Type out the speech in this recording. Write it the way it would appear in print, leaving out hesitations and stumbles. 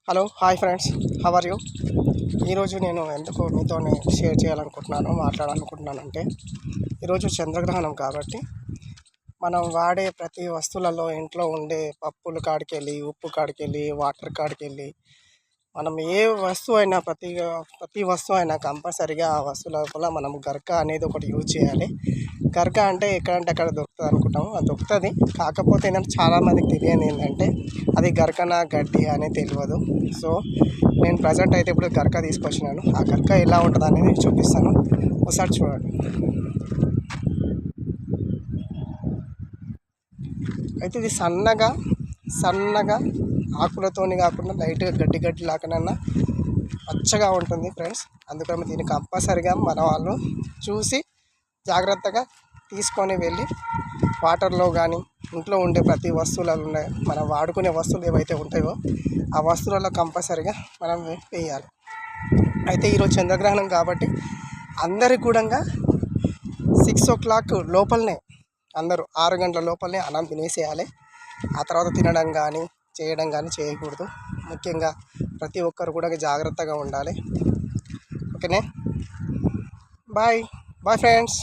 Hello hi friends, how are you? ఈరోజు నేను ఎందుకు మీతోనే షేర్ మాట్లాడాలనుకుంటున్నానంటే, ఈరోజు చంద్రగ్రహణం కాబట్టి మనం వాడే ప్రతి వస్తువులలో ఇంట్లో ఉండే పప్పులు కాడికెళ్ళి, ఉప్పు కాడికెళ్ళి, వాటర్ కాడికెళ్ళి మనం ఏ వస్తువు అయినా ప్రతి వస్తువు అయినా కంపల్సరిగా ఆ వస్తువు లోపల మనం గరక అనేది ఒకటి యూజ్ చేయాలి. గరక అంటే ఎక్కడంటే అక్కడ దొరుకుతుంది అనుకుంటాము, అది దొరుకుతుంది. కాకపోతే ఏంటంటే చాలామందికి తెలియని ఏంటంటే అది గరకనా గడ్డి అనేది తెలియదు. సో నేను ప్రజెంట్ అయితే ఇప్పుడు గరక తీసుకొచ్చినాను. ఆ గరక ఎలా ఉంటుంది అనేది చూపిస్తాను, ఒకసారి చూడండి. అయితే ఇది సన్నగా ఆకులతోని కాకుండా లైట్గా గడ్డి లాగానన్నా పచ్చగా ఉంటుంది ఫ్రెండ్స్. అందుకని దీన్ని కంపల్సరిగా మన వాళ్ళు చూసి జాగ్రత్తగా తీసుకొని వెళ్ళి వాటర్లో కానీ ఇంట్లో ఉండే ప్రతి వస్తువులలో ఉన్నాయి మనం వాడుకునే వస్తువులు ఏవైతే ఉంటాయో ఆ వస్తువులలో కంపల్సరిగా మనం వేయాలి. అయితే ఈరోజు చంద్రగ్రహణం కాబట్టి అందరికి కూడా 6 o'clock లోపలనే అందరూ 6 గంటల లోపలనే అన్నం తినేసేయాలి. ఆ తర్వాత తినడం కానీ చేయడం కానీ చేయకూడదు. ముఖ్యంగా ప్రతి ఒక్కరు కూడా జాగ్రత్తగా ఉండాలి. ఓకేనే, బాయ్ ఫ్రెండ్స్.